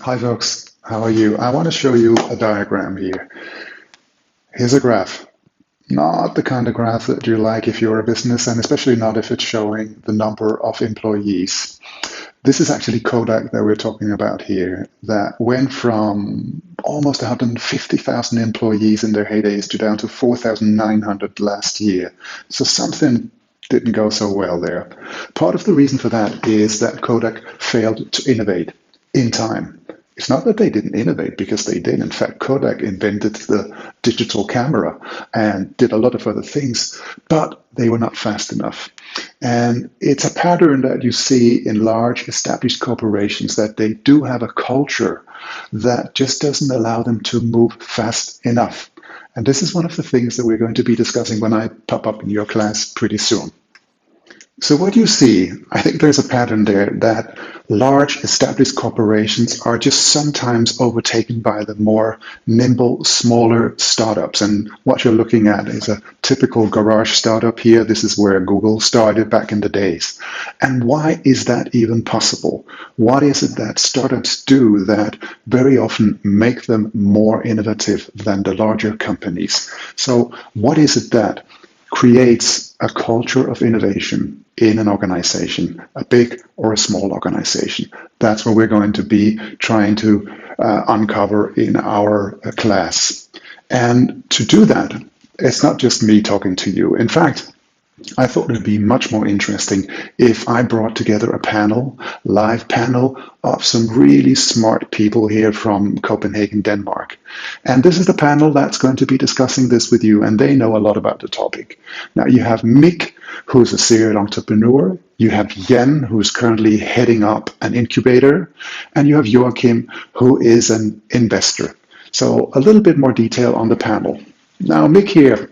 Hi folks, how are you? I want to show you a diagram here. Here's a graph. Not the kind of graph that you like if you're a business, and especially not if it's showing the number of employees. This is actually Kodak that we're talking about here, that went from almost 150,000 employees in their heydays to down to 4,900 last year. So something didn't go so well there. Part of the reason for that is that Kodak failed to innovate in time. It's not that they didn't innovate, because they did. In fact, Kodak invented the digital camera and did a lot of other things, but they were not fast enough. And it's a pattern that you see in large established corporations, that they do have a culture that just doesn't allow them to move fast enough. And this is one of the things that we're going to be discussing when I pop up in your class pretty soon. So what you see, I think there's a pattern there, that large established corporations are just sometimes overtaken by the more nimble, smaller startups. And what you're looking at is a typical garage startup here. This is where Google started back in the days. And why is that even possible? What is it that startups do that very often make them more innovative than the larger companies? So what is it that creates a culture of innovation in an organization, a big or a small organization? That's what we're going to be trying to uncover in our class. And to do that, it's not just me talking to you. In fact, I thought it would be much more interesting if I brought together a panel, live panel, of some really smart people here from Copenhagen, Denmark. And this is the panel that's going to be discussing this with you, and they know a lot about the topic. Now, you have Mick, who's a serial entrepreneur. You have Jen, who's currently heading up an incubator. And you have Joachim, who is an investor. So a little bit more detail on the panel. Now, Mick here,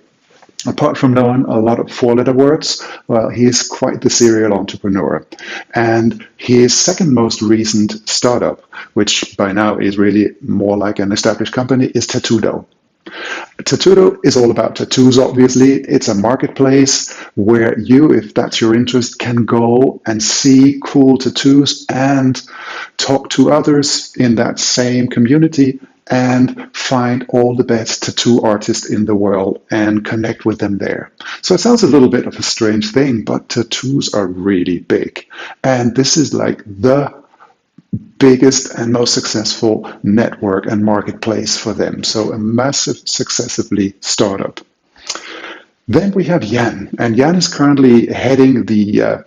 apart from knowing a lot of four-letter words, well, he is quite the serial entrepreneur. And his second most recent startup, which by now is really more like an established company, is Tattoodo. Tattoodo is all about tattoos, obviously. It's a marketplace where you, if that's your interest, can go and see cool tattoos and talk to others in that same community and find all the best tattoo artists in the world and connect with them there. So it sounds a little bit of a strange thing, but tattoos are really big. And this is like the biggest and most successful network and marketplace for them. So a massive, successively startup. Then we have Jan, and Jan is currently heading the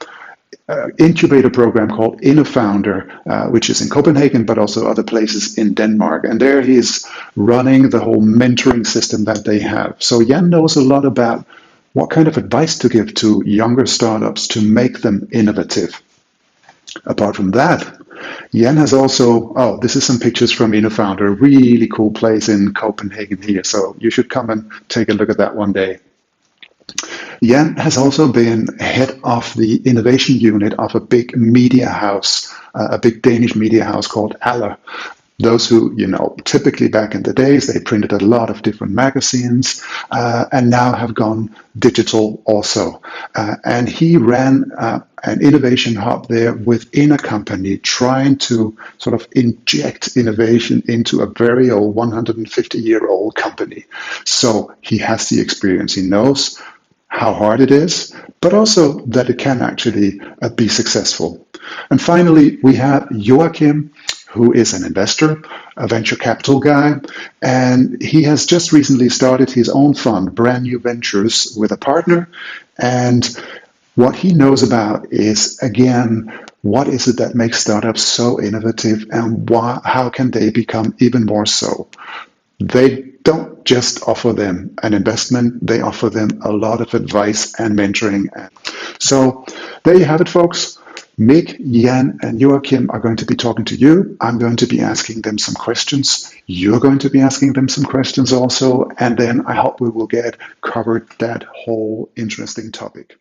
incubator program called Innofounder, which is in Copenhagen, but also other places in Denmark. And there he is running the whole mentoring system that they have. So Jan knows a lot about what kind of advice to give to younger startups to make them innovative. Apart from that, Jan has also, oh, this is some pictures from Innofounder, a really cool place in Copenhagen here. So you should come and take a look at that one day. Jan has also been head of the innovation unit of a big media house, a big Danish media house called Aller. Those who, typically back in the days, they printed a lot of different magazines and now have gone digital also. And he ran an innovation hub there within a company, trying to sort of inject innovation into a very old 150-year-old company. So he has the experience. He knows how hard it is, but also that it can actually be successful. And finally, we have Joachim, who is an investor, a venture capital guy, and he has just recently started his own fund, Brand New Ventures, with a partner. And what he knows about is, again, what is it that makes startups so innovative, and how can they become even more so? They don't just offer them an investment, they offer them a lot of advice and mentoring. So there you have it, folks. Mick, Jan, and Joachim are going to be talking to you. I'm going to be asking them some questions. You're going to be asking them some questions also. And then I hope we will get covered that whole interesting topic.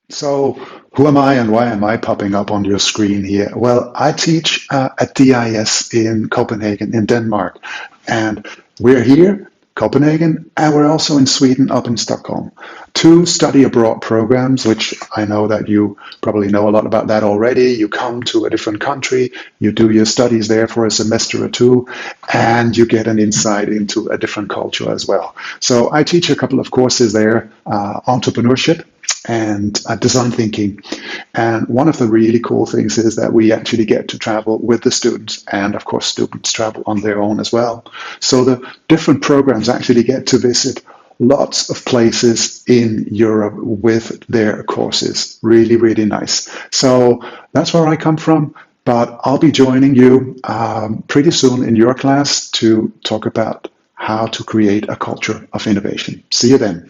So who am I and why am I popping up on your screen here? Well, I teach at DIS in Copenhagen in Denmark. And we're here Copenhagen, and we're also in Sweden, up in Stockholm. 2 study abroad programs, which I know that you probably know a lot about that already. You come to a different country, you do your studies there for a semester or 2, and you get an insight into a different culture as well. So I teach a couple of courses there, entrepreneurship and design thinking. And one of the really cool things is that we actually get to travel with the students, and of course students travel on their own as well. So the different programs actually get to visit lots of places in Europe with their courses. Really, really nice. So that's where I come from, but I'll be joining you pretty soon in your class to talk about how to create a culture of innovation. See you then.